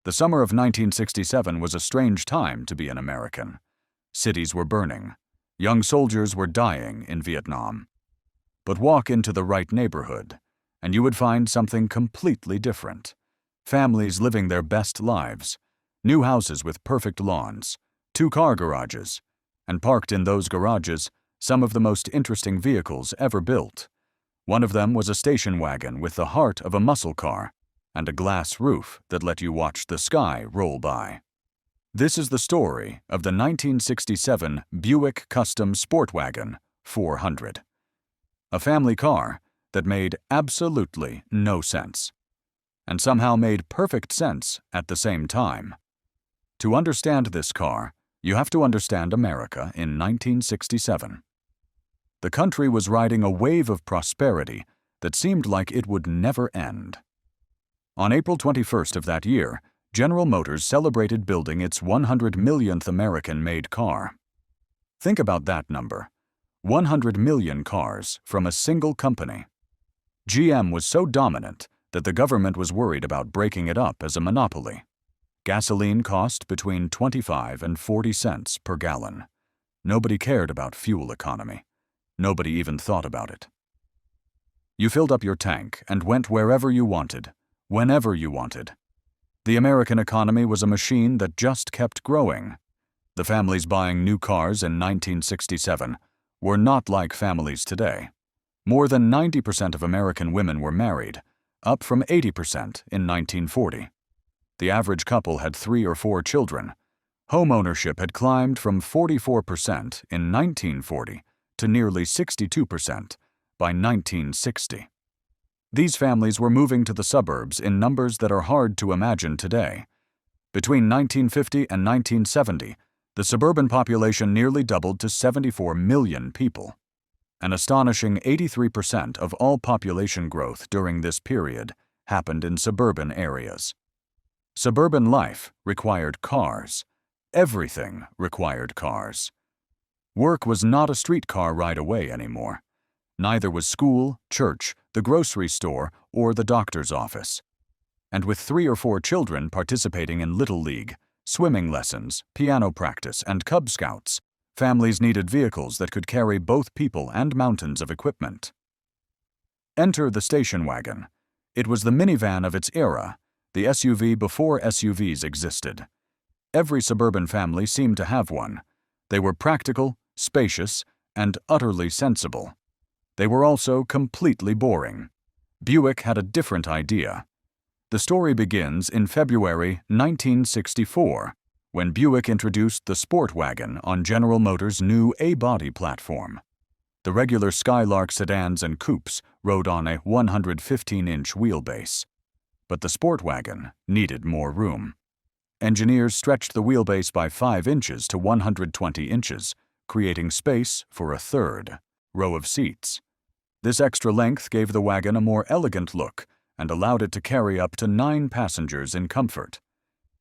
The summer of 1967 was a strange time to be an American. Cities were burning. Young soldiers were dying in Vietnam. But walk into the right neighborhood, and you would find something completely different. Families living their best lives, new houses with perfect lawns, 2-car garages, and parked in those garages, some of the most interesting vehicles ever built. One of them was a station wagon with the heart of a muscle car and a glass roof that let you watch the sky roll by. This is the story of the 1967 Buick Custom Sportwagon 400. A family car that made absolutely no sense, and somehow made perfect sense at the same time. To understand this car, you have to understand America in 1967. The country was riding a wave of prosperity that seemed like it would never end. On April 21st of that year, General Motors celebrated building its 100 millionth American-made car. Think about that number. 100 million cars from a single company. GM was so dominant that the government was worried about breaking it up as a monopoly. Gasoline cost between 25 and 40 cents per gallon. Nobody cared about fuel economy. Nobody even thought about it. You filled up your tank and went wherever you wanted, whenever you wanted. The American economy was a machine that just kept growing. The families buying new cars in 1967 were not like families today. More than 90% of American women were married, up from 80% in 1940. The average couple had 3 or 4 children. Home ownership had climbed from 44% in 1940 to nearly 62% by 1960. These families were moving to the suburbs in numbers that are hard to imagine today. Between 1950 and 1970, the suburban population nearly doubled to 74 million people. An astonishing 83% of all population growth during this period happened in suburban areas. Suburban life required cars. Everything required cars. Work was not a streetcar ride away anymore. Neither was school, church, the grocery store, or the doctor's office. And with 3 or 4 children participating in Little League, swimming lessons, piano practice, and Cub Scouts, families needed vehicles that could carry both people and mountains of equipment. Enter the station wagon. It was the minivan of its era, the SUV before SUVs existed. Every suburban family seemed to have one. They were practical, spacious, and utterly sensible. They were also completely boring. Buick had a different idea. The story begins in February 1964, when Buick introduced the Sport Wagon on General Motors' new A-body platform. The regular Skylark sedans and coupes rode on a 115-inch wheelbase. But the Sport Wagon needed more room. Engineers stretched the wheelbase by 5 inches to 120 inches, creating space for a third row of seats. This extra length gave the wagon a more elegant look and allowed it to carry up to 9 passengers in comfort.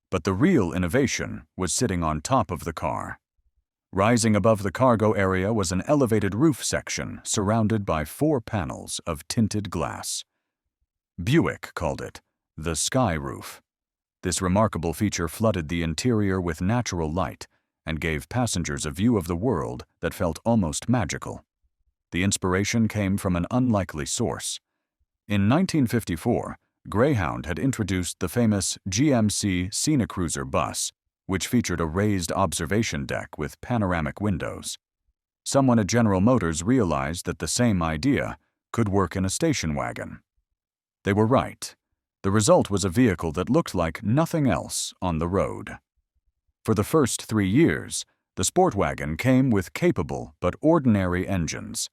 But the real innovation was sitting on top of the car. Rising above the cargo area was an elevated roof section surrounded by 4 panels of tinted glass. Buick called it the sky roof. This remarkable feature flooded the interior with natural light and gave passengers a view of the world that felt almost magical. The inspiration came from an unlikely source. In 1954, Greyhound had introduced the famous GMC Cinecruiser bus, which featured a raised observation deck with panoramic windows. Someone at General Motors realized that the same idea could work in a station wagon. They were right. The result was a vehicle that looked like nothing else on the road. For the first 3 years, the Sport Wagon came with capable but ordinary engines.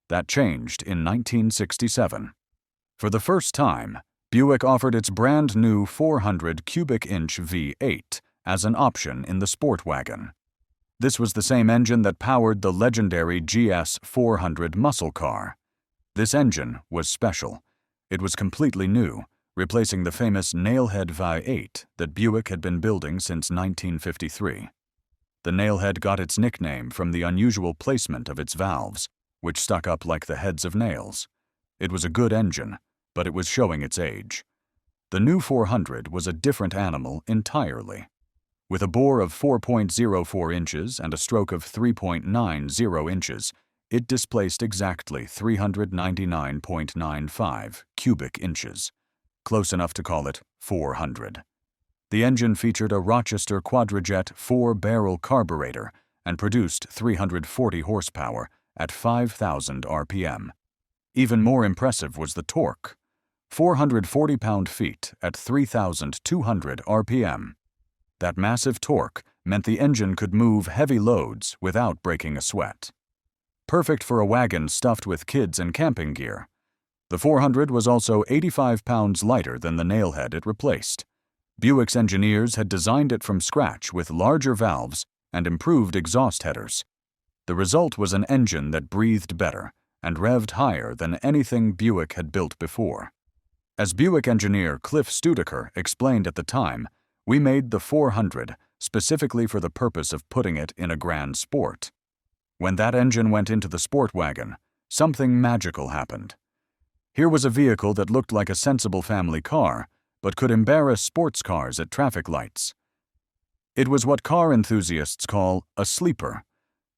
That changed in 1967. For the first time, Buick offered its brand new 400 cubic inch V8 as an option in the Sport Wagon. This was the same engine that powered the legendary GS 400 muscle car. This engine was special. It was completely new, replacing the famous Nailhead V8 that Buick had been building since 1953. The Nailhead got its nickname from the unusual placement of its valves, which stuck up like the heads of nails. It was a good engine, but it was showing its age. The new 400 was a different animal entirely. With a bore of 4.04 inches and a stroke of 3.90 inches, it displaced exactly 399.95 cubic inches, close enough to call it 400. The engine featured a Rochester Quadrajet 4-barrel carburetor and produced 340 horsepower at 5,000 RPM. Even more impressive was the torque, 440 pound-feet at 3,200 RPM. That massive torque meant the engine could move heavy loads without breaking a sweat. Perfect for a wagon stuffed with kids and camping gear. The 400 was also 85 pounds lighter than the nailhead it replaced. Buick's engineers had designed it from scratch with larger valves and improved exhaust headers. The result was an engine that breathed better and revved higher than anything Buick had built before. As Buick engineer Cliff Studeker explained at the time, "We made the 400 specifically for the purpose of putting it in a grand sport." When that engine went into the Sport Wagon, something magical happened. Here was a vehicle that looked like a sensible family car, but could embarrass sports cars at traffic lights. It was what car enthusiasts call a sleeper,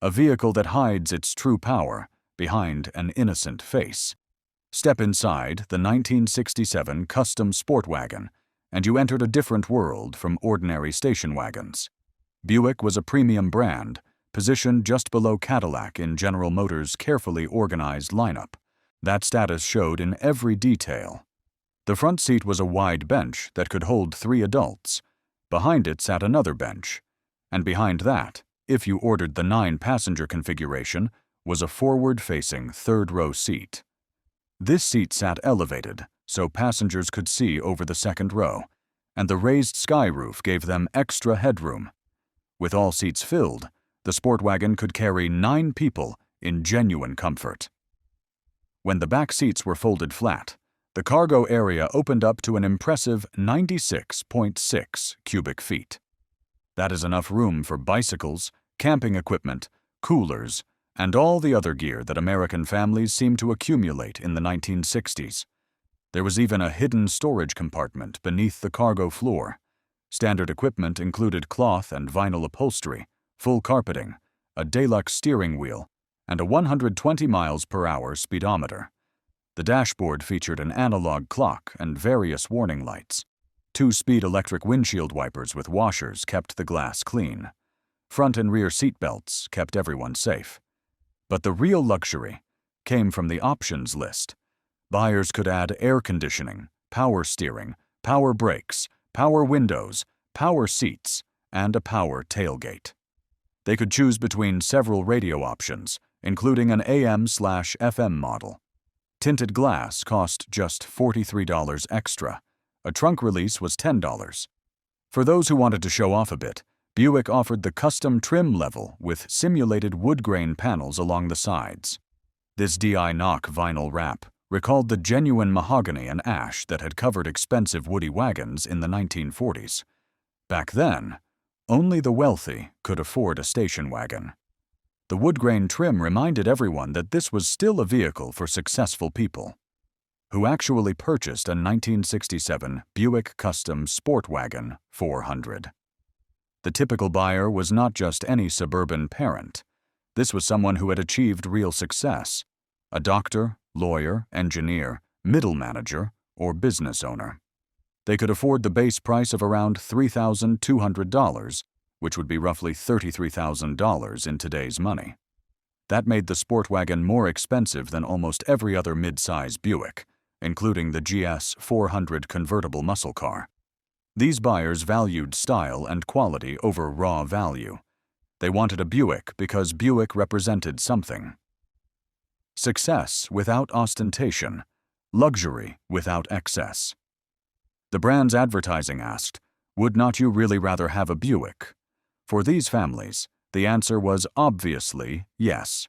a vehicle that hides its true power behind an innocent face. Step inside the 1967 Custom Sportwagon, and you entered a different world from ordinary station wagons. Buick was a premium brand, positioned just below Cadillac in General Motors' carefully organized lineup. That status showed in every detail. The front seat was a wide bench that could hold 3 adults. Behind it sat another bench, and behind that, if you ordered the 9-passenger configuration, was a forward-facing third-row seat. This seat sat elevated, so passengers could see over the second row, and the raised sky roof gave them extra headroom. With all seats filled, the Sportwagon could carry 9 people in genuine comfort. When the back seats were folded flat, the cargo area opened up to an impressive 96.6 cubic feet. That is enough room for bicycles, camping equipment, coolers, and all the other gear that American families seemed to accumulate in the 1960s. There was even a hidden storage compartment beneath the cargo floor. Standard equipment included cloth and vinyl upholstery, full carpeting, a deluxe steering wheel, and a 120 miles per hour speedometer. The dashboard featured an analog clock and various warning lights. 2-speed electric windshield wipers with washers kept the glass clean. Front and rear seat belts kept everyone safe. But the real luxury came from the options list. Buyers could add air conditioning, power steering, power brakes, power windows, power seats, and a power tailgate. They could choose between several radio options, including an AM/FM model. Tinted glass cost just $43 extra. A trunk release was $10. For those who wanted to show off a bit, Buick offered the custom trim level with simulated wood grain panels along the sides. This DI knock vinyl wrap recalled the genuine mahogany and ash that had covered expensive woody wagons in the 1940s. Back then, only the wealthy could afford a station wagon. The wood grain trim reminded everyone that this was still a vehicle for successful people. Who actually purchased a 1967 Buick Custom Sportwagon 400. The typical buyer was not just any suburban parent. This was someone who had achieved real success: a doctor, lawyer, engineer, middle manager, or business owner. They could afford the base price of around $3,200, which would be roughly $33,000 in today's money. That made the Sportwagon more expensive than almost every other mid-size Buick, including the GS 400 convertible muscle car. These buyers valued style and quality over raw value. They wanted a Buick because Buick represented something. Success without ostentation, luxury without excess. The brand's advertising asked, "Would not you really rather have a Buick?" For these families, the answer was obviously yes.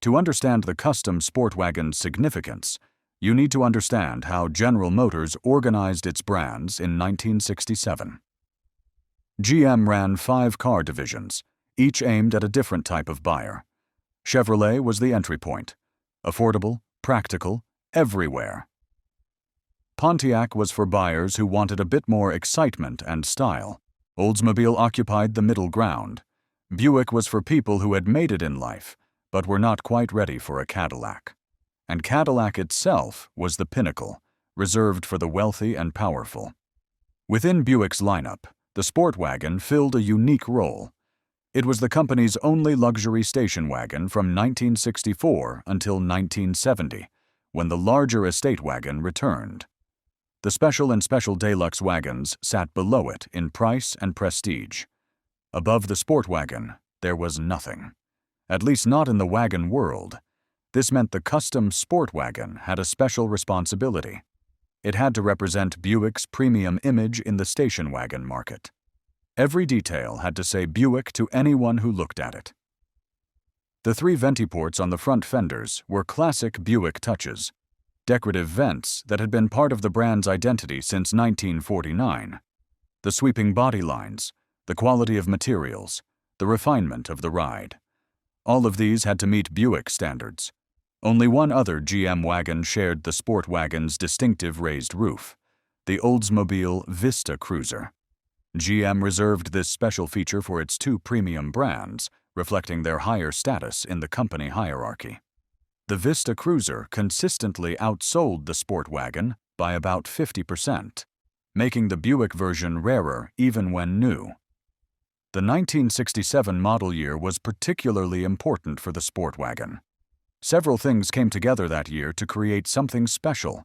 To understand the Custom Sportwagon's significance, you need to understand how General Motors organized its brands in 1967. GM ran 5 car divisions, each aimed at a different type of buyer. Chevrolet was the entry point. Affordable, practical, everywhere. Pontiac was for buyers who wanted a bit more excitement and style. Oldsmobile occupied the middle ground. Buick was for people who had made it in life, but were not quite ready for a Cadillac. And Cadillac itself was the pinnacle, reserved for the wealthy and powerful. Within Buick's lineup, the Sport Wagon filled a unique role. It was the company's only luxury station wagon from 1964 until 1970, when the larger estate wagon returned. The Special and Special Deluxe wagons sat below it in price and prestige. Above the Sport Wagon, there was nothing. At least not in the wagon world. This meant the Custom Sportwagon had a special responsibility. It had to represent Buick's premium image in the station wagon market. Every detail had to say Buick to anyone who looked at it. The 3 venti ports on the front fenders were classic Buick touches, decorative vents that had been part of the brand's identity since 1949. The sweeping body lines, the quality of materials, the refinement of the ride. All of these had to meet Buick standards. Only one other GM wagon shared the Sport Wagon's distinctive raised roof, the Oldsmobile Vista Cruiser. GM reserved this special feature for its 2 premium brands, reflecting their higher status in the company hierarchy. The Vista Cruiser consistently outsold the Sport Wagon by about 50%, making the Buick version rarer even when new. The 1967 model year was particularly important for the Sport Wagon. Several things came together that year to create something special.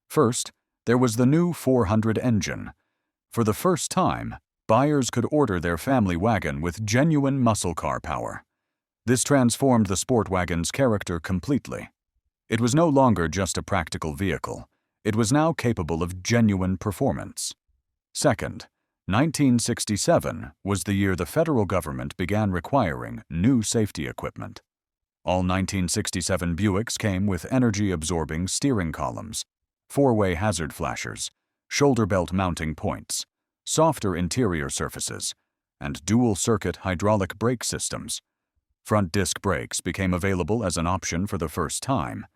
First, there was the new 400 engine. For the first time, buyers could order their family wagon with genuine muscle car power. This transformed the Sport Wagon's character completely. It was no longer just a practical vehicle. It was now capable of genuine performance. Second, 1967 was the year the federal government began requiring new safety equipment. All 1967 Buicks came with energy-absorbing steering columns, 4-way hazard flashers, shoulder belt mounting points, softer interior surfaces, and dual-circuit hydraulic brake systems. Front disc brakes became available as an option for the first time.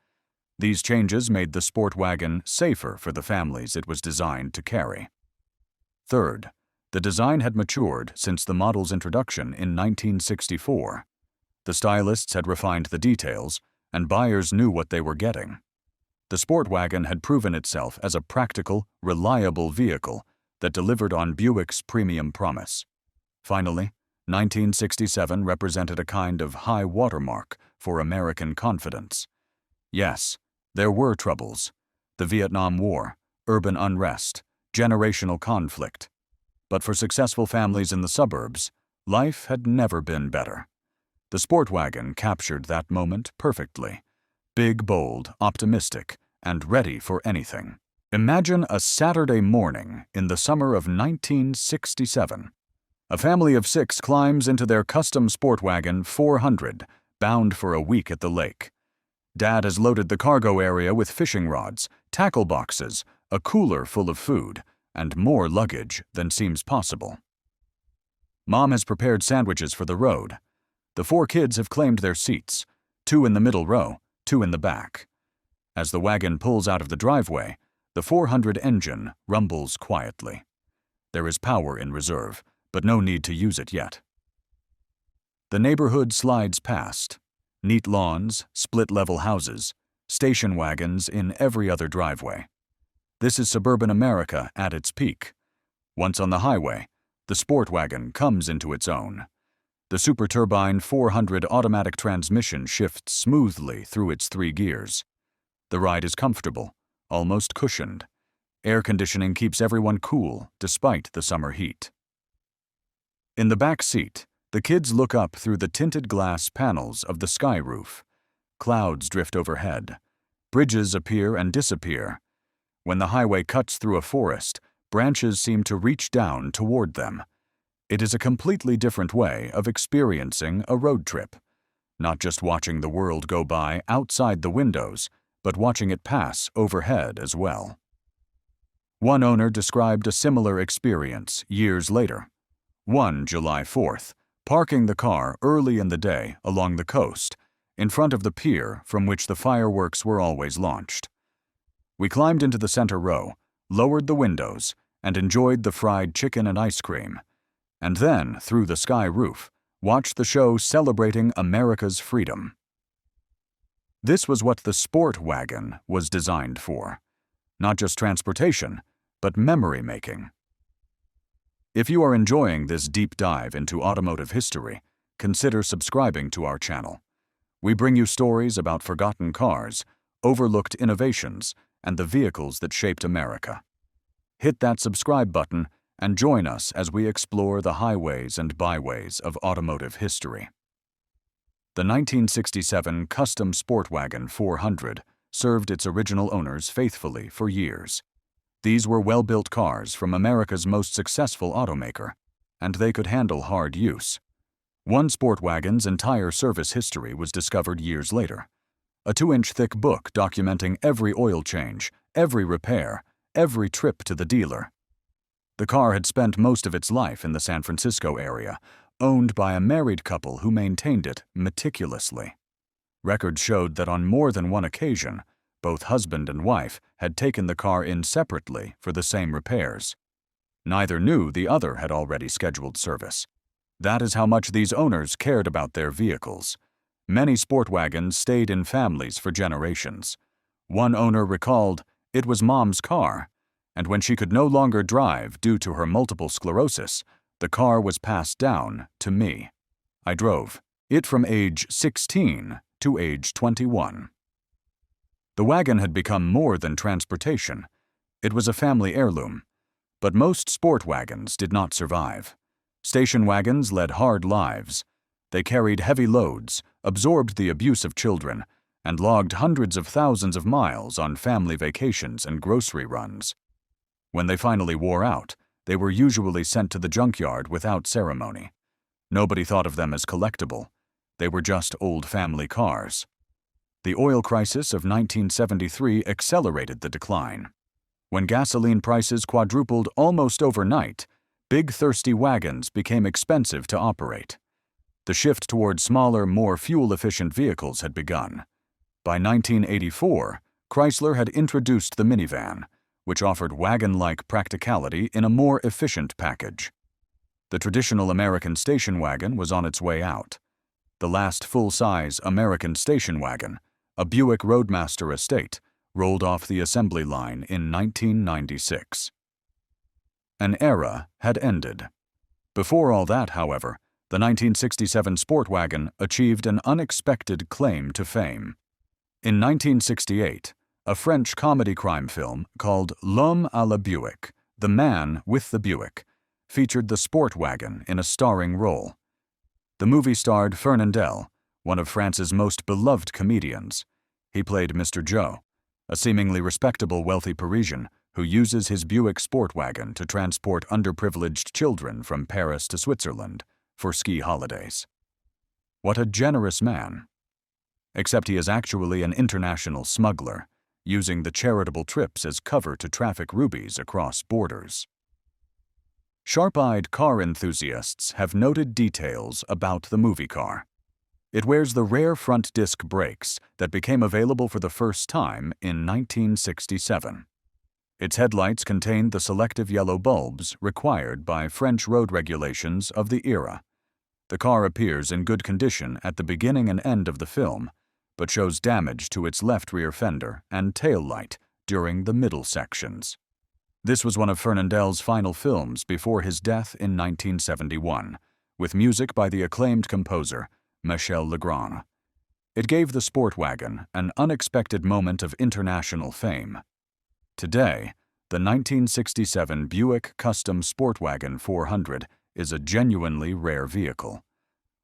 These changes made the Sport Wagon safer for the families it was designed to carry. Third, the design had matured since the model's introduction in 1964. The stylists had refined the details, and buyers knew what they were getting. The Sport Wagon had proven itself as a practical, reliable vehicle that delivered on Buick's premium promise. Finally, 1967 represented a kind of high watermark for American confidence. Yes, there were troubles: the Vietnam War, urban unrest, generational conflict. But for successful families in the suburbs, life had never been better. The Sport Wagon captured that moment perfectly. Big, bold, optimistic, and ready for anything. Imagine a Saturday morning in the summer of 1967. A family of 6 climbs into their Custom Sportwagon 400, bound for a week at the lake. Dad has loaded the cargo area with fishing rods, tackle boxes, a cooler full of food, and more luggage than seems possible. Mom has prepared sandwiches for the road. The 4 kids have claimed their seats, 2 in the middle row, 2 in the back. As the wagon pulls out of the driveway, the 400 engine rumbles quietly. There is power in reserve, but no need to use it yet. The neighborhood slides past. Neat lawns, split-level houses, station wagons in every other driveway. This is suburban America at its peak. Once on the highway, the Sport Wagon comes into its own. The Super Turbine 400 automatic transmission shifts smoothly through its 3 gears. The ride is comfortable, almost cushioned. Air conditioning keeps everyone cool despite the summer heat. In the back seat, the kids look up through the tinted glass panels of the sky roof. Clouds drift overhead. Bridges appear and disappear. When the highway cuts through a forest, branches seem to reach down toward them. It is a completely different way of experiencing a road trip. Not just watching the world go by outside the windows, but watching it pass overhead as well. One owner described a similar experience years later. One July 4th, parking the car early in the day along the coast, in front of the pier from which the fireworks were always launched. We climbed into the center row, lowered the windows, and enjoyed the fried chicken and ice cream. And then, through the sky roof, watched the show celebrating America's freedom. This was what the Sport Wagon was designed for. Not just transportation, but memory-making. If you are enjoying this deep dive into automotive history, consider subscribing to our channel. We bring you stories about forgotten cars, overlooked innovations, and the vehicles that shaped America. Hit that subscribe button and join us as we explore the highways and byways of automotive history. The 1967 Custom Sportwagon 400 served its original owners faithfully for years. These were well-built cars from America's most successful automaker, and they could handle hard use. One Sportwagon's entire service history was discovered years later. A 2-inch thick book documenting every oil change, every repair, every trip to the dealer. The car had spent most of its life in the San Francisco area, owned by a married couple who maintained it meticulously. Records showed that on more than one occasion, both husband and wife had taken the car in separately for the same repairs. Neither knew the other had already scheduled service. That is how much these owners cared about their vehicles. Many Sportwagons stayed in families for generations. One owner recalled, "It was Mom's car, and when she could no longer drive due to her multiple sclerosis, the car was passed down to me. I drove it from age 16 to age 21. The wagon had become more than transportation. It was a family heirloom. But most sport wagons did not survive. Station wagons led hard lives. They carried heavy loads, absorbed the abuse of children, and logged hundreds of thousands of miles on family vacations and grocery runs. When they finally wore out, they were usually sent to the junkyard without ceremony. Nobody thought of them as collectible. They were just old family cars. The oil crisis of 1973 accelerated the decline. When gasoline prices quadrupled almost overnight, big thirsty wagons became expensive to operate. The shift toward smaller, more fuel-efficient vehicles had begun. By 1984, Chrysler had introduced the minivan, which offered wagon-like practicality in a more efficient package. The traditional American station wagon was on its way out. The last full-size American station wagon, a Buick Roadmaster Estate, rolled off the assembly line in 1996. An era had ended. Before all that, however, the 1967 Sportwagon achieved an unexpected claim to fame. In 1968, a French comedy crime film called L'Homme à la Buick, The Man with the Buick, featured the Sportwagon in a starring role. The movie starred Fernandel, one of France's most beloved comedians. He played Mr. Joe, a seemingly respectable wealthy Parisian who uses his Buick Sportwagon to transport underprivileged children from Paris to Switzerland for ski holidays. What a generous man. Except he is actually an international smuggler, using the charitable trips as cover to traffic rubies across borders. Sharp-eyed car enthusiasts have noted details about the movie car. It wears the rare front disc brakes that became available for the first time in 1967. Its headlights contained the selective yellow bulbs required by French road regulations of the era. The car appears in good condition at the beginning and end of the film, but shows damage to its left rear fender and tail light during the middle sections. This was one of Fernandel's final films before his death in 1971, with music by the acclaimed composer Michel Legrand. It gave the Sportwagon an unexpected moment of international fame. Today, the 1967 Buick Custom Sportwagon 400 is a genuinely rare vehicle.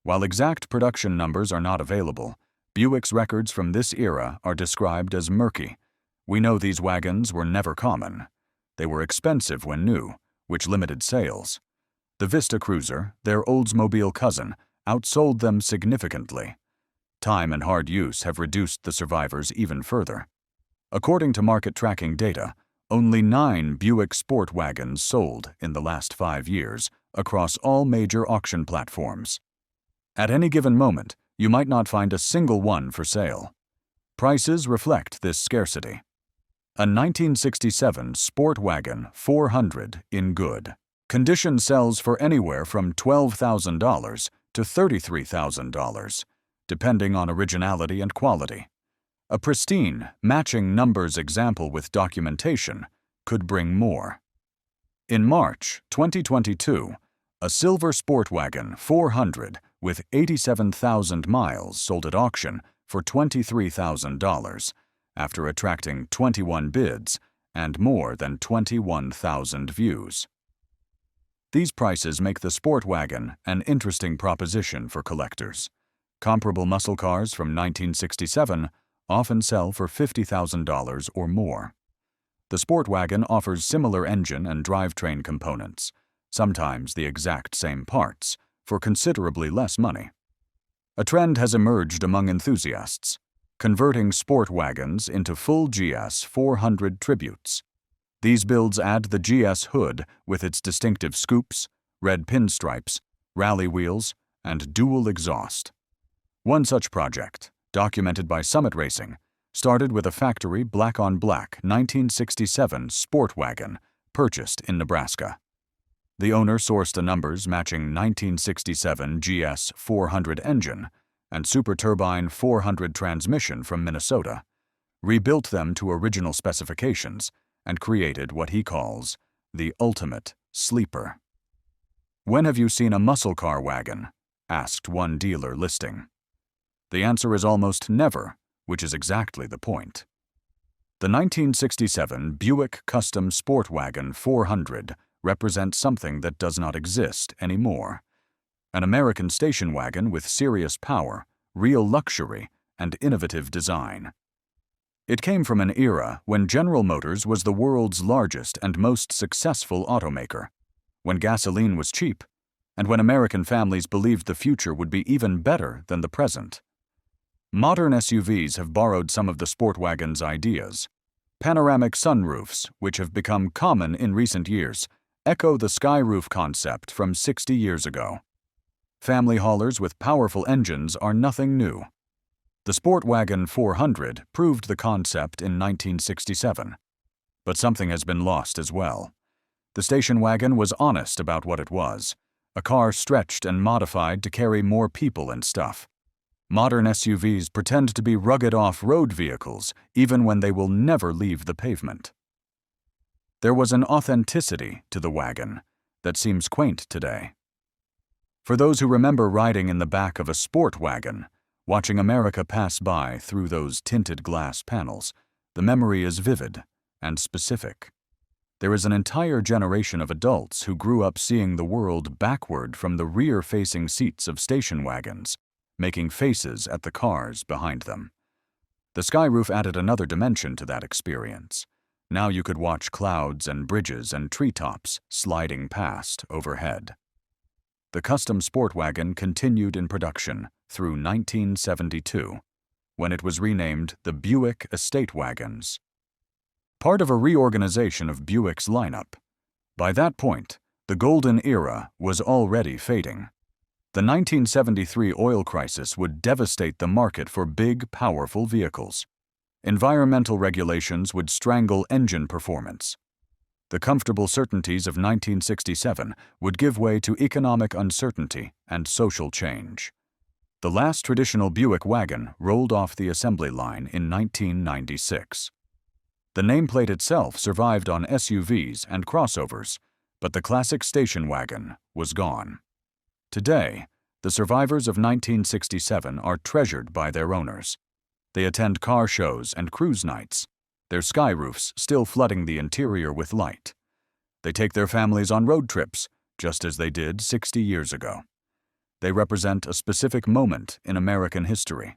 While exact production numbers are not available, Buick's records from this era are described as murky. We know these wagons were never common. They were expensive when new, which limited sales. The Vista Cruiser, their Oldsmobile cousin, outsold them significantly. Time and hard use have reduced the survivors even further. According to market tracking data, only 9 Buick Sport Wagons sold in the last 5 years across all major auction platforms. At any given moment, you might not find a single one for sale. Prices reflect this scarcity. A 1967 Sport Wagon 400 in good condition sells for anywhere from $12,000 to $33,000, depending on originality and quality. A pristine, matching numbers example with documentation could bring more. In March 2022, a silver Sport Wagon 400 with 87,000 miles sold at auction for $23,000 after attracting 21 bids and more than 21,000 views. These prices make the Sport Wagon an interesting proposition for collectors. Comparable muscle cars from 1967 often sell for $50,000 or more. The Sport Wagon offers similar engine and drivetrain components, sometimes the exact same parts, for considerably less money. A trend has emerged among enthusiasts, converting Sport Wagons into full GS 400 tributes. These builds add the GS hood with its distinctive scoops, red pinstripes, rally wheels, and dual exhaust. One such project, documented by Summit Racing, started with a factory black-on-black 1967 Sport Wagon purchased in Nebraska. The owner sourced a numbers matching 1967 GS 400 engine and Super Turbine 400 transmission from Minnesota, rebuilt them to original specifications, and created what he calls the ultimate sleeper. "When have you seen a muscle car wagon?" asked one dealer listing. The answer is almost never, which is exactly the point. The 1967 Buick Custom Sportwagon 400 represents something that does not exist anymore. An American station wagon with serious power, real luxury, and innovative design. It came from an era when General Motors was the world's largest and most successful automaker, when gasoline was cheap, and when American families believed the future would be even better than the present. Modern SUVs have borrowed some of the Sport Wagon's ideas. Panoramic sunroofs, which have become common in recent years, echo the sky-roof concept from 60 years ago. Family haulers with powerful engines are nothing new. The Sport Wagon 400 proved the concept in 1967. But something has been lost as well. The station wagon was honest about what it was, a car stretched and modified to carry more people and stuff. Modern SUVs pretend to be rugged off-road vehicles, even when they will never leave the pavement. There was an authenticity to the wagon that seems quaint today. For those who remember riding in the back of a sport wagon, watching America pass by through those tinted glass panels, the memory is vivid and specific. There is an entire generation of adults who grew up seeing the world backward from the rear-facing seats of station wagons, making faces at the cars behind them. The skyroof added another dimension to that experience. Now you could watch clouds and bridges and treetops sliding past overhead. The custom sport wagon continued in production through 1972, when it was renamed the Buick Estate Wagons. Part of a reorganization of Buick's lineup. By that point, the golden era was already fading. The 1973 oil crisis would devastate the market for big, powerful vehicles. Environmental regulations would strangle engine performance. The comfortable certainties of 1967 would give way to economic uncertainty and social change. The last traditional Buick wagon rolled off the assembly line in 1996. The nameplate itself survived on SUVs and crossovers, but the classic station wagon was gone. Today, the survivors of 1967 are treasured by their owners. They attend car shows and cruise nights, their skyroofs still flooding the interior with light. They take their families on road trips, just as they did 60 years ago. They represent a specific moment in American history,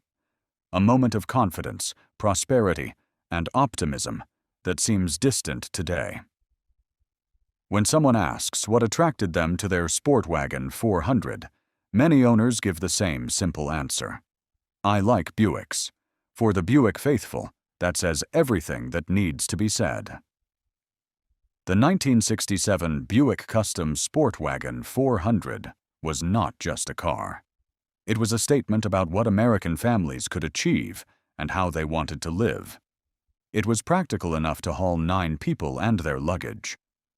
a moment of confidence, prosperity, and optimism that seems distant today. When someone asks what attracted them to their Sport Wagon 400, many owners give the same simple answer. I like Buicks. For the Buick faithful, that says everything that needs to be said. The 1967 Buick Custom Sportwagon 400 was not just a car. It was a statement about what American families could achieve and how they wanted to live. It was practical enough to haul 9 people and their luggage,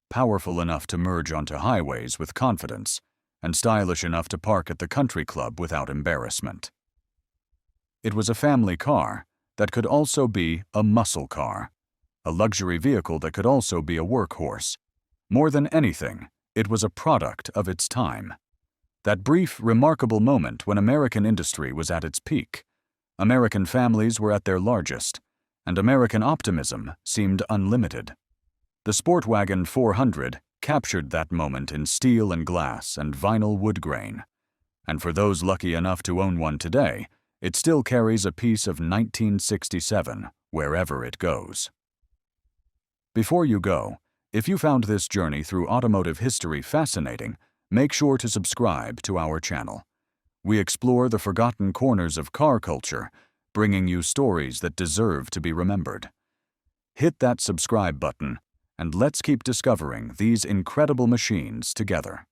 powerful enough to merge onto highways with confidence, and stylish enough to park at the country club without embarrassment. It was a family car that could also be a muscle car, a luxury vehicle that could also be a workhorse. More than anything, it was a product of its time. That brief, remarkable moment when American industry was at its peak, American families were at their largest, and American optimism seemed unlimited. The Sport Wagon 400 captured that moment in steel and glass and vinyl wood grain, and for those lucky enough to own one today, it still carries a piece of 1967 wherever it goes. Before you go, if you found this journey through automotive history fascinating, make sure to subscribe to our channel. We explore the forgotten corners of car culture, bringing you stories that deserve to be remembered. Hit that subscribe button, and let's keep discovering these incredible machines together.